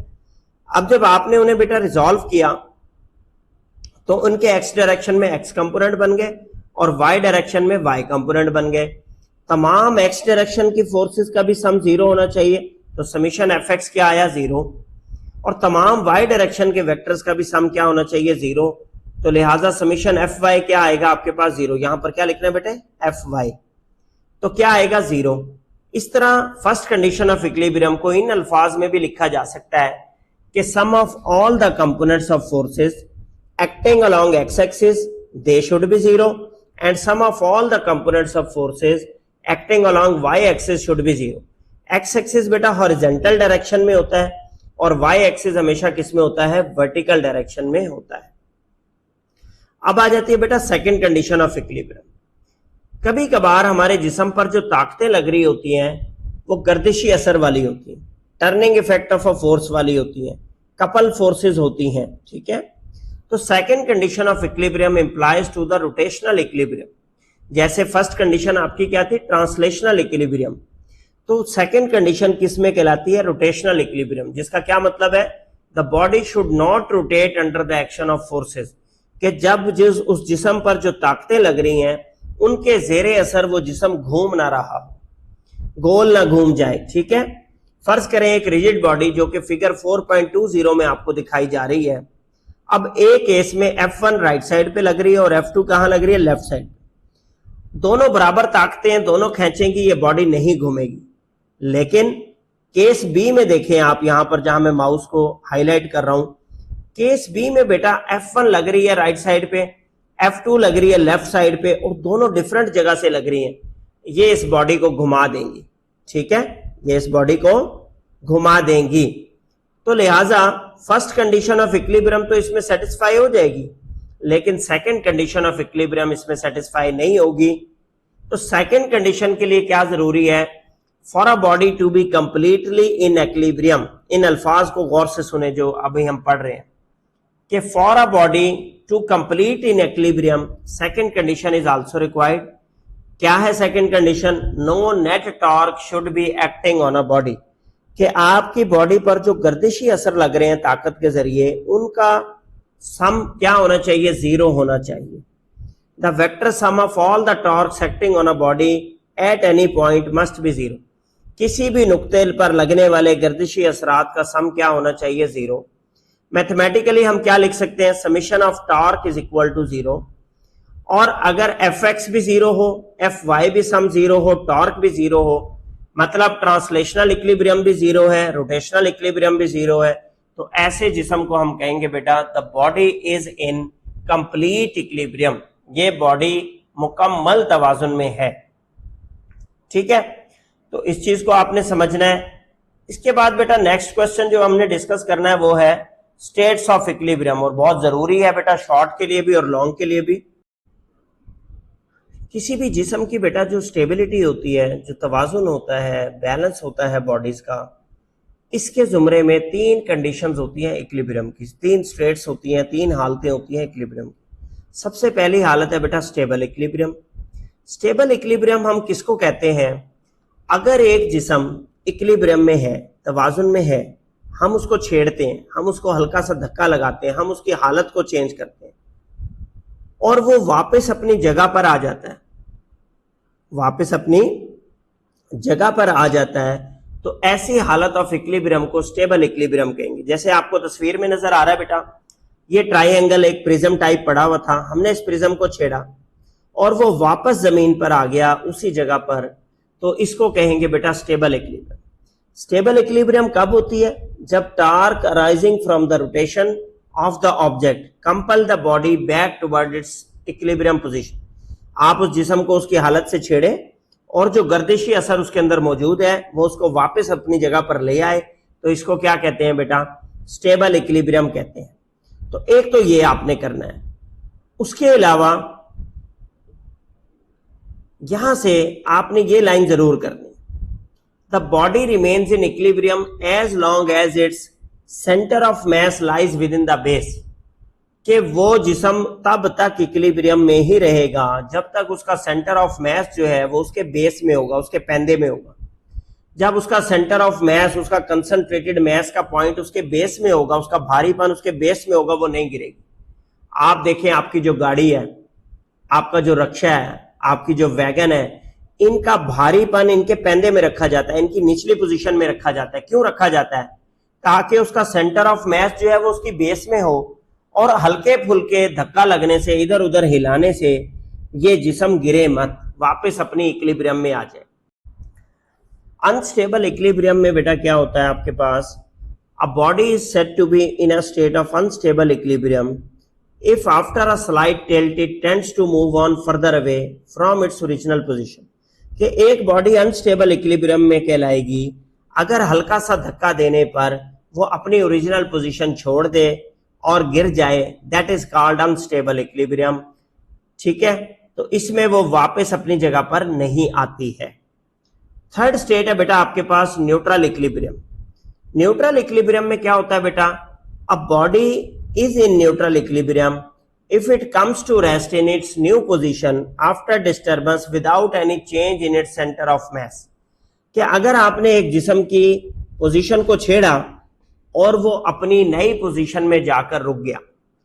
अब जब आपने उन्हें बेटा रिजॉल्व किया तो उनके एक्स डायरेक्शन में एक्स कंपोनेंट बन गए और वाई डायरेक्शन में वाई कंपोनेंट बन गए। तमाम एक्स डायरेक्शन की फोर्सेस का भी सम जीरो होना चाहिए, तो समीशन एफ एक्स क्या आया, जीरो। और तमाम वाई डायरेक्शन के वेक्टर्स का भी सम क्या होना चाहिए, जीरो। तो लिहाजा समीशन एफ वाई क्या आएगा आपके पास, जीरो। यहां पर क्या लिखना है बेटे, एफ वाई, तो क्या आएगा, जीरो। इस तरह फर्स्ट कंडीशन ऑफ इक्विलिब्रियम को इन अल्फाज में भी लिखा जा सकता है कि sum of all the components of forces acting along x-axis they should be 0 and sum of all the components of forces acting along y-axis should be 0. x-axis बेटा horizontal direction में होता है और y-axis हमेशा किस में होता है, vertical direction में होता है. अब आ जाती है बेटा सेकंड कंडीशन ऑफ इक्विलिब्रियम. कभी कभार हमारे जिस्म पर जो ताकतें लग रही होती हैं वो गर्दिशी असर वाली होती हैं, turning effect of a force वाली होती हैं, कपल फोर्सेस होती हैं. ठीक है, तो second condition of equilibrium implies to the rotational equilibrium. जैसे फर्स्ट कंडीशन आपकी क्या थी, ट्रांसलेशनल इक्विलिब्रियम, तो सेकंड कंडीशन किस में कहलाती है, रोटेशनल इक्विलिब्रियम, जिसका क्या मतलब है, the body should not rotate under the action of forces, कि जब उस जिस्म पर जो ताकतें लग रही हैं उनके जेरे असर वो जिस्म घूम ना रहा हो, गोल ना घूम जाए. ठीक है, फर्ज करें एक रिजिड बॉडी जो कि फिगर 4.20 में आपको दिखाई जा रही है. अब एक केस में F1 राइट साइड पे लग रही है और F2 कहां लग रही है, लेफ्ट साइड. दोनों बराबर ताकतें हैं, दोनों खींचेंगी, ये बॉडी नहीं घूमेगी. लेकिन केस बी में देखें आप, यहां पर जहां मैं माउस को हाईलाइट कर रहा हूं, केस बी में बेटा F1 लग रही है राइट साइड पे, F2 लग रही है लेफ्ट साइड पे, और दोनों डिफरेंट जगह से लग रही हैं. ये इस बॉडी को घुमा देंगी. ठीक है, ये इस बॉडी को घुमा देंगी. तो लिहाजा फर्स्ट कंडीशन ऑफ इक्विलिब्रियम तो इसमें सेटिस्फाई हो जाएगी, लेकिन सेकंड कंडीशन ऑफ इक्विलिब्रियम इसमें सेटिस्फाई नहीं होगी. तो सेकंड कंडीशन के लिए क्या जरूरी है, for a body to be completely in equilibrium. इन अल्फाज को गौर से सुने जो अभी हम पढ़ रहे हैं कि for a body to complete in equilibrium second condition is also required. क्या है second condition, no net torque should be acting on a body, कि आपकी बॉडी पर जो गर्दिशी असर लग रहे हैं ताकत के जरिए उनका सम क्या होना चाहिए, 0 होना चाहिए. The vector sum of all the torques acting on a body at any point must be 0. किसी भी नुक्ते पर लगने वाले गर्दिशी असरात का सम क्या होना चाहिए, 0. मैथमेटिकली हम क्या लिख सकते हैं, summation of torque is equal to 0. और अगर Fx भी 0 हो, Fy भी सम 0 हो, टॉर्क भी 0 हो, मतलब ट्रांसलेशनल इक्विलिब्रियम भी 0 है, रोटेशनल इक्विलिब्रियम भी 0 है, तो ऐसे जिस्म को हम कहेंगे बेटा the body is in complete equilibrium. ये बॉडी मुकम्मल तवाजुन में है. ठीक है, तो इस चीज को आपने समझना है. इसके बाद बेटा नेक्स्ट क्वेश्चन जो हमने डिस्कस करना है वो है स्टेट्स ऑफ इक्विलिब्रियम, और बहुत जरूरी है बेटा शॉर्ट के लिए भी और लॉन्ग के लिए भी. किसी भी जिस्म की बेटा जो स्टेबिलिटी होती है, जो तवाजुन होता है, बैलेंस होता है बॉडीज का, इसके जुमरे में 3 कंडीशंस होती हैं इक्विलिब्रियम की, 3 स्टेट्स होती हैं, 3 हालतें होती हैं इक्विलिब्रियम की. सबसे पहली हालत है बेटा स्टेबल इक्विलिब्रियम. स्टेबल इक्विलिब्रियम हम किसको कहते हैं, अगर एक जिस्म इक्विलिब्रियम में है, तवाजुन में है, हम उसको छेड़ते हैं, हम उसको हल्का सा धक्का लगाते हैं, हम उसकी हालत को चेंज करते हैं और वो वापस अपनी जगह पर आ जाता है, वापस अपनी जगह पर आ जाता है, तो ऐसी हालत ऑफ इक्विलिब्रियम को स्टेबल इक्विलिब्रियम कहेंगे. जैसे आपको तस्वीर में नजर आ रहा है बेटा, ये ट्राइंगल एक प्रिज्म टाइप पड़ा हुआ था, हमने इस प्रिज्म को छेड़ा और वो वापस जमीन पर आ गया उसी जगह पर, तो इसको कहेंगे बेटा स्टेबल इक्विलिब्रियम. स्टेबल इक्विलिब्रियम कब होती है, जब torque arising from the rotation of the object compel the body back toward it's equilibrium position. आप उस जिस्म को उसकी हालत से छेड़े और जो गर्दिशी असर उसके अंदर मौजूद है वो उसको वापस अपनी जगह पर ले आए, तो इसको क्या कहते हैं बेटा, स्टेबल इक्विलिब्रियम कहते हैं. तो एक तो ये आपने करना है. उसके अलावा यहां से आपने ये लाइन जरूर करनी, the body remains in equilibrium as long as its centre of mass lies within the base, कि वो जिस्म तब तक इक्विलिब्रियम में ही रहेगा जब तक उसका सेंटर ऑफ मास जो है वो उसके बेस में होगा, उसके पैंदे में होगा. जब उसका सेंटर ऑफ मास, उसका कंसंट्रेटेड मास का पॉइंट उसके बेस में होगा, उसका भारीपन उसके बेस में होगा, वो नहीं गिरेगी. आप देखें आपकी जो गाड़ी है, आपका जो रक्षा है, आपकी जो वैगन है, इनका भारीपन इनके पैंदे में रखा जाता है, इनकी निचली पोजीशन में रखा जाता है. क्यों रखा जाता है, ताकि उसका सेंटर ऑफ मास जो है वो उसकी बेस में हो और हल्के फुल्के धक्का लगने से, इधर उधर हिलाने से ये जिस्म गिरे मत, वापस अपनी इक्विलिब्रियम में आ जाए. अनस्टेबल इक्विलिब्रियम में बेटा क्या होता है आपके पास, A body is said to be in a state of unstable equilibrium if after a slight tilt it tends to move on further away from its original position. कि एक बॉडी अनस्टेबल इक्विलिब्रियम में कहलाएगी अगर हल्का सा धक्का देने पर वो अपनी ओरिजिनल पोजीशन छोड़ दे और गिर जाए, that is called unstable equilibrium. ठीक है, तो इसमें वो वापस अपनी जगह पर नहीं आती है। थर्ड स्टेट है बेटा आपके पास न्यूट्रल इक्विलिब्रियम। न्यूट्रल इक्विलिब्रियम में क्या होता है बेटा, अ body is in neutral equilibrium if it comes to rest in its new position after disturbance without any change in its center of mass। कि अगर आपने एक जिस्म की पोजीशन को छेड़ा और वो अपनी नई पोजीशन में जाकर रुक गया,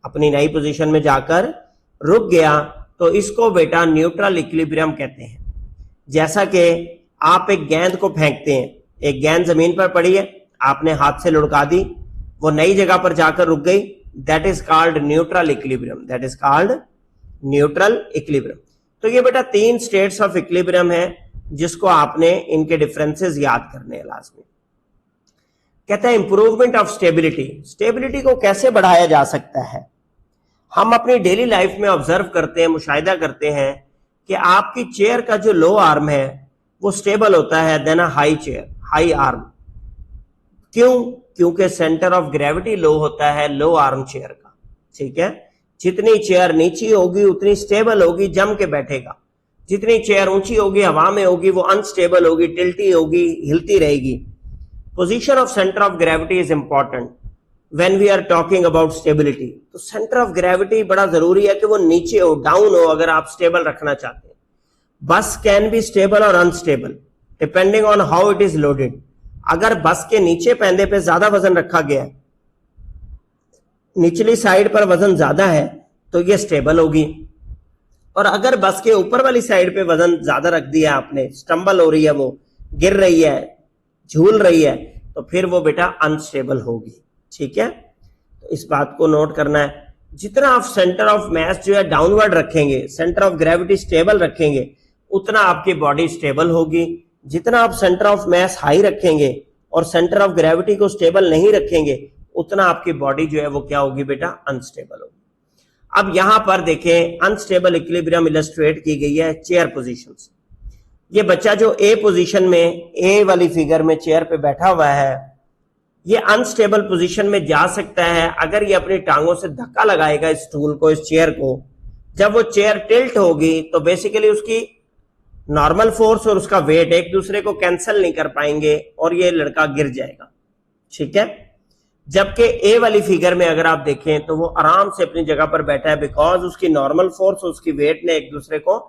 अपनी नई पोजीशन में जाकर रुक गया, तो इसको बेटा न्यूट्रल इक्विलिब्रियम कहते हैं। जैसा कि आप एक गेंद को फेंकते हैं, एक गेंद जमीन पर पड़ी है, आपने हाथ से लुढ़का दी, वो नई जगह पर जाकर रुक गई, that is called neutral equilibrium, that is called neutral equilibrium। तो ये बेटा 3 states of equilibrium है जिसको आपने इनके डिफरेंसेस याद करने हैं लाजमी। कहता है इंप्रूवमेंट ऑफ स्टेबिलिटी। स्टेबिलिटी को कैसे बढ़ाया जा सकता है? हम अपनी डेली लाइफ में ऑब्जर्व करते हैं, मुशाहिदा करते हैं कि आपकी चेयर का जो लो आर्म है वो स्टेबल होता है then a high chair, high arm. क्यों? क्योंकि सेंटर ऑफ ग्रेविटी लो होता है लो आर्म चेयर का। ठीक है, जितनी चेयर नीची होगी उतनी स्टेबल होगी, जम के बैठेगा। जितनी चेयर ऊंची होगी, हवा में होगी, वो अनस्टेबल होगी, टिल्टी होगी, हिलती रहेगी। Position of centre of gravity is important when we are talking about stability. तो सेंटर ऑफ ग्रेविटी बड़ा जरूरी है कि वो नीचे हो, डाउन हो, अगर आप स्टेबल रखना चाहते हैं। बस कैन बी स्टेबल और unstable depending on how it is loaded. अगर बस के नीचे पैंदे पे ज्यादा वजन रखा गया है, निचली साइड पर वजन ज्यादा है, तो ये स्टेबल होगी। और अगर बस के ऊपर वाली साइड पे वजन ज्यादा रख दिया आपने, स्टंबल हो रही है, वो गिर रही है, झूल रही है, तो फिर वो बेटा अनस्टेबल होगी। ठीक है, तो इस बात को नोट करना है। जितना आप सेंटर ऑफ मास जो है डाउनवर्ड रखेंगे, सेंटर ऑफ ग्रेविटी स्टेबल रखेंगे, उतना आपकी बॉडी स्टेबल होगी। जितना आप सेंटर ऑफ मास हाई रखेंगे और सेंटर ऑफ ग्रेविटी को स्टेबल नहीं रखेंगे, उतना आपकी बॉडी जो है वो क्या होगी बेटा, अनस्टेबल होगी। अब यहां पर देखें अनस्टेबल इक्विलिब्रियम इलस्ट्रेट की गई है चेयर पोजीशन से। ये बच्चा जो ए पोजीशन में, ए वाली फिगर में चेयर पे बैठा हुआ है, ये अनस्टेबल पोजीशन में जा सकता है अगर ये अपनी टांगों से धक्का लगाएगा इस स्टूल को, इस चेयर को। जब वो चेयर टिल्ट होगी तो बेसिकली उसकी नॉर्मल फोर्स और उसका वेट एक दूसरे को कैंसिल नहीं कर पाएंगे और ये लड़का गिर जाएगा। ठीक है, जबकि ए वाली फिगर में अगर आप देखें तो वो आराम से अपनी जगह पर बैठा है, बिकॉज उसकी नॉर्मल फोर्स और उसकी वेट ने एक दूसरे को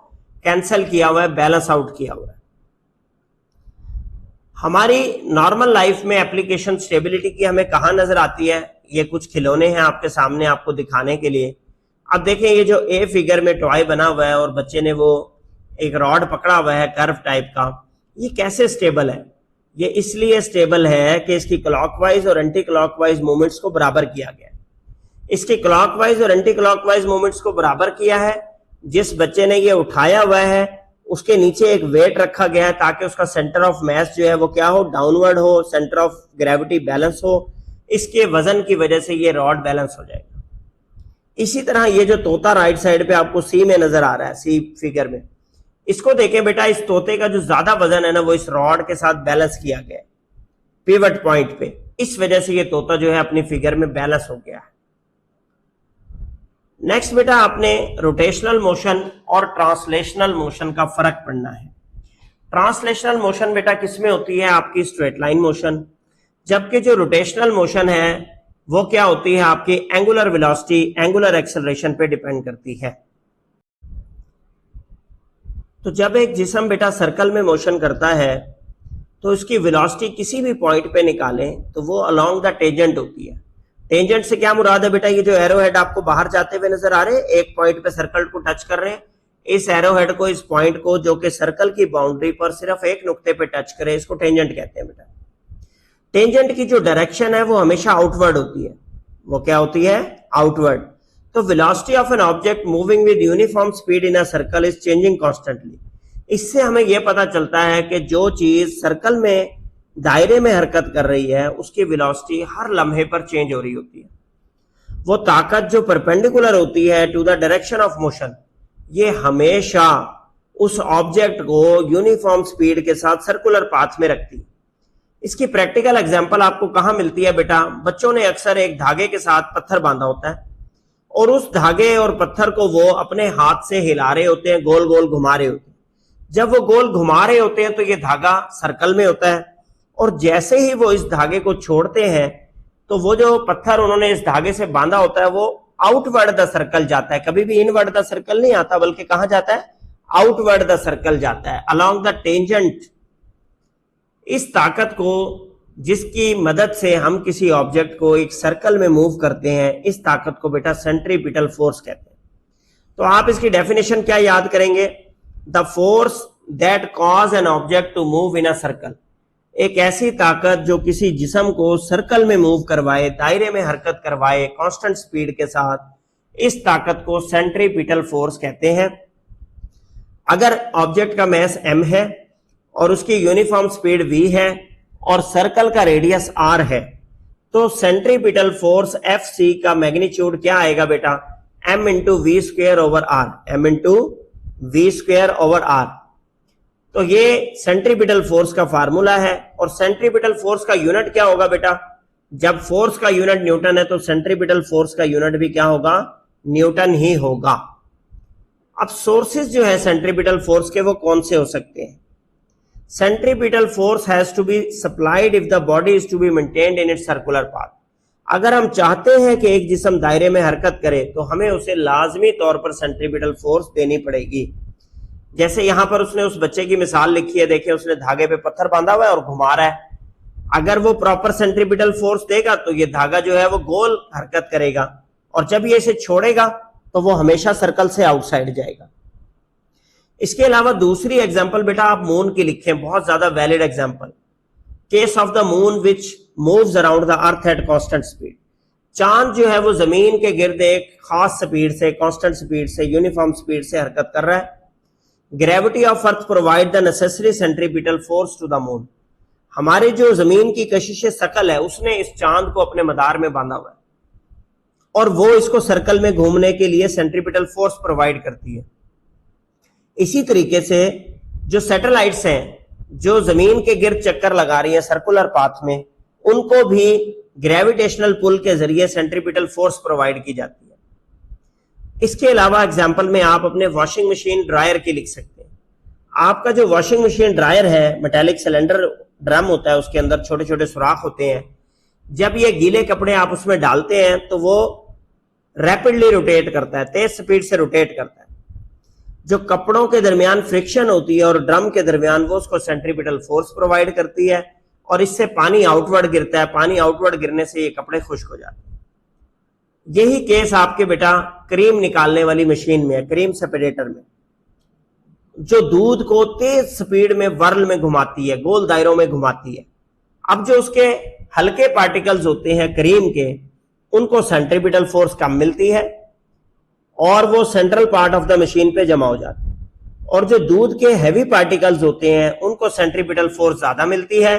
कैंसिल किया हुआ है, बैलेंस आउट किया हुआ है। हमारी नॉर्मल लाइफ में एप्लीकेशन स्टेबिलिटी की हमें कहां नजर आती है? ये कुछ खिलौने हैं आपके सामने आपको दिखाने के लिए। अब देखें ये जो ए फिगर में टॉय बना हुआ है और बच्चे ने वो एक रॉड पकड़ा हुआ है कर्व टाइप का, ये कैसे स्टेबल है? ये इसलिए स्टेबल है कि इसकी क्लॉकवाइज और एंटी क्लॉकवाइज मूवमेंट्स को बराबर किया गया है। इसकी क्लॉकवाइज और एंटी क्लॉकवाइज मूवमेंट्स को बराबर किया है। जिस बच्चे ने ये उठाया हुआ है उसके नीचे एक वेट रखा गया है ताकि उसका सेंटर ऑफ मास जो है वो क्या हो, डाउनवर्ड हो, सेंटर ऑफ ग्रेविटी बैलेंस हो। इसके वजन की वजह से ये रॉड बैलेंस हो जाएगा। इसी तरह ये जो तोता राइट साइड पे आपको सी में नजर आ रहा है, सी फिगर में, इसको देखें बेटा, इस तोते का जो ज्यादा वजन है ना वो इस रॉड के साथ बैलेंस किया गया है पिवट पॉइंट पे। इस वजह से ये तोता जो है अपनी फिगर में बैलेंस हो गया है। नेक्स्ट बेटा आपने रोटेशनल मोशन और ट्रांसलेशनल मोशन का फर्क पढ़ना है। ट्रांसलेशनल मोशन बेटा किसमें होती है? आपकी स्ट्रेट लाइन मोशन। जबकि जो रोटेशनल मोशन है वो क्या होती है? आपकी एंगुलर वेलोसिटी, एंगुलर एक्सेलरेशन पे डिपेंड करती है। तो जब एक जिस्म बेटा सर्कल में मोशन करता है तो उसकी वेलोसिटी किसी भी पॉइंट पे निकालें तो वो अलोंग द टेंजेंट होती है। टेंजेंट से क्या मुराद है बेटा? ये जो एरो हेड आपको बाहर जाते हुए नजर आ रहे हैं, एक पॉइंट पे सर्कल को टच कर रहे हैं, इस एरो हेड को, इस पॉइंट को जो कि सर्कल की बाउंड्री पर सिर्फ एक नुक्ते पे टच करे, इसको टेंजेंट कहते हैं बेटा। टेंजेंट की जो डायरेक्शन है वो हमेशा आउटवर्ड होती है। वो क्या होती है? आउटवर्ड। तो velocity of an object moving with uniform speed in a circle is changing constantly. इससे हमें यह पता चलता है कि जो चीज सर्कल में दायरे में हरकत कर रही है उसकी वेलोसिटी हर लम्हे पर चेंज हो रही होती है। वो ताकत जो परपेंडिकुलर होती है to the direction of motion, ये हमेशा उस ऑब्जेक्ट को यूनिफॉर्म स्पीड के साथ सर्कुलर पाथ में रखती है। इसकी प्रैक्टिकल एग्जांपल आपको कहां मिलती है बेटा? बच्चों ने अक्सर एक धागे के साथ पत्थर बांधा होता है और उस धागे और पत्थर को वो अपने हाथ से हिला रहे होते हैं, गोल गोल घुमा रहे होते हैं। जब वो गोल घुमा रहे होते हैं तो ये धागा सर्कल में होता है, और जैसे ही वो इस धागे को छोड़ते हैं तो वो जो पत्थर उन्होंने इस धागे से बांधा होता है वो आउटवर्ड द सर्कल जाता है। कभी भी इनवर्ड द सर्कल नहीं आता, बल्कि कहां जाता है? आउटवर्ड द सर्कल जाता है, अलोंग द टेंजेंट। इस ताकत को, जिसकी मदद से हम किसी ऑब्जेक्ट को एक सर्कल में मूव करते हैं, इस ताकत को बेटा सेंट्रीपिटल फोर्स कहते हैं। तो आप इसकी डेफिनेशन क्या याद करेंगे? The force that cause an object to move in a circle, एक ऐसी ताकत जो किसी जिस्म को सर्कल में मूव करवाए, दायरे में हरकत करवाए कांस्टेंट स्पीड के साथ, इस ताकत को सेंट्रीपिटल फोर्स कहते हैं। अगर ऑब्जेक्ट का मास m है और उसकी यूनिफॉर्म स्पीड v है और सर्कल का रेडियस r है, तो सेंट्रीपिटल फोर्स Fc का मैग्नीट्यूड क्या आएगा बेटा? m into v square over r, m into v square over r। तो ये सेंट्रीपिटल फोर्स का फार्मूला है। और सेंट्रीपिटल फोर्स का यूनिट क्या होगा बेटा? जब फोर्स का यूनिट न्यूटन है तो सेंट्रीपिटल फोर्स का यूनिट भी क्या होगा? न्यूटन ही होगा। अब सोर्सेज जो है सेंट्रीपिटल फोर्स के वो कौन से हो सकते हैं? Centripetal force has to be supplied if the body is to be maintained in its circular path. अगर हम चाहते हैं कि एक जिस्म दायरे में हरकत करे तो हमें उसे लाजमी तौर पर सेंट्रीपिटल फोर्स देनी पड़ेगी। जैसे यहां पर उसने उस बच्चे की मिसाल लिखी है, देखिए उसने धागे पे पत्थर बांधा हुआ है और घुमा रहा है। अगर वो प्रॉपर सेंट्रीपिटल फोर्स देगा तो ये धागा जो है वो गोल हरकत करेगा, और जब ये इसे छोड़ेगा तो वो हमेशा सर्कल से आउटसाइड जाएगा। इसके अलावा दूसरी एग्जांपल बेटा आप मून की लिखें, बहुत ज्यादा valid example. Case of the moon which moves around the earth at constant speed. चांद जो है वो जमीन के गिर्द एक खास स्पीड से, कांस्टेंट स्पीड से, यूनिफॉर्म स्पीड से हरकत कर रहा है। Gravity of earth provide the necessary centripetal force to the moon. हमारी जो जमीन की कशिश शकल है उसने इस चांद को अपने मदार में बांधा हुआ है और वो इसको सर्कल में घूमने के लिए सेंट्रीपिटल फोर्स प्रोवाइड करती है। इसी तरीके से जो सैटेलाइट्स हैं जो जमीन के गिर्द चक्कर लगा रही है सर्कुलर पाथ में, उनको भी ग्रेविटेशनल पुल के जरिए सेंट्रीपिटल फोर्स प्रोवाइड की जाती है। इसके अलावा एग्जांपल में आप अपने वॉशिंग मशीन ड्रायर की लिख सकते हैं। आपका जो वॉशिंग मशीन ड्रायर है, मेटालिक सिलेंडर ड्रम होता है, उसके अंदर छोटे छोटे सुराख होते हैं। जब ये गीले कपड़े आप उसमें डालते हैं तो वो रैपिडली रोटेट करता है, तेज स्पीड से रोटेट करता है। जो कपड़ों के दरमियान फ्रिक्शन होती है और ड्रम के दरमियान, वो उसको सेंट्रीपिटल फोर्स प्रोवाइड करती है और इससे पानी आउटवर्ड गिरता है। पानी आउटवर्ड गिरने से ये कपड़े खुश्क हो जाते हैं। यही केस आपके बेटा क्रीम निकालने वाली मशीन में है, क्रीम सेपरेटर में, जो दूध को तेज स्पीड में वर्ल में घुमाती है, गोल दायरों में घुमाती है। अब जो उसके हल्के पार्टिकल्स होते हैं क्रीम के, उनको सेंट्रीपिटल फोर्स कम मिलती है और वो central part of the machine पे जमा हो जाते हैं। और जो दूध के हैवी पार्टिकल्स होते हैं उनको सेंट्रीपिटल फोर्स ज्यादा मिलती है।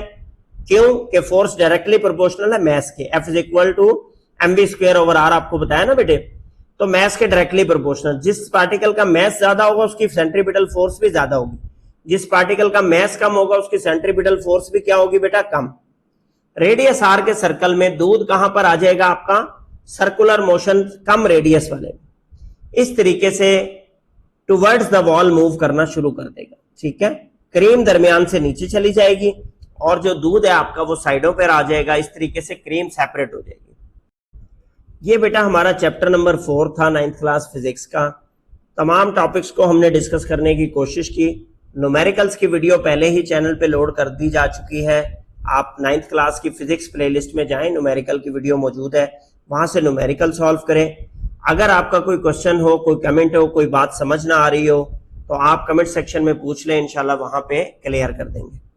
क्यों? कि फोर्स डायरेक्टली प्रोपोर्शनल है मैस के। F is equal to mv square over r, आपको बताया ना बेटे। तो मैस के डायरेक्टली प्रोपोर्शनल। जिस पार्टिकल का मैस ज्यादा होगा उसकी सेंट्रीपिटल फोर्स भी ज्यादा होगी, जिस पार्टिकल का मैस कम होगा उसकी सेंट्रीपिटल फोर्स भी क्या होगी बेटा? कम। रेडियस r के सर्कल में दूध कहां पर आ जाएगा आपका? सर्कुलर मोशन कम रेडियस वाले। इस तरीके से टुवर्ड्स द वॉल मूव करना शुरू कर देगा। ठीक है, क्रीम दरमियान से नीचे चली जाएगी और जो दूध है आपका वो साइडों पर आ जाएगा। इस तरीके से क्रीम सेपरेट हो जाएगी। ये बेटा हमारा चैप्टर नंबर 4 था 9th क्लास फिजिक्स का। तमाम टॉपिक्स को हमने डिस्कस करने की कोशिश की। न्यूमेरिकल्स की वीडियो पहले ही चैनल पे लोड कर दी जा चुकी है। आप 9th क्लास की फिजिक्स प्लेलिस्ट में जाएं, न्यूमेरिकल की वीडियो मौजूद है, वहां से न्यूमेरिकल सॉल्व करें। अगर आपका कोई क्वेश्चन हो, कोई कमेंट हो, कोई बात समझ ना आ रही हो तो आप कमेंट सेक्शन में पूछ लें, इंशाल्लाह वहां पे क्लियर कर देंगे।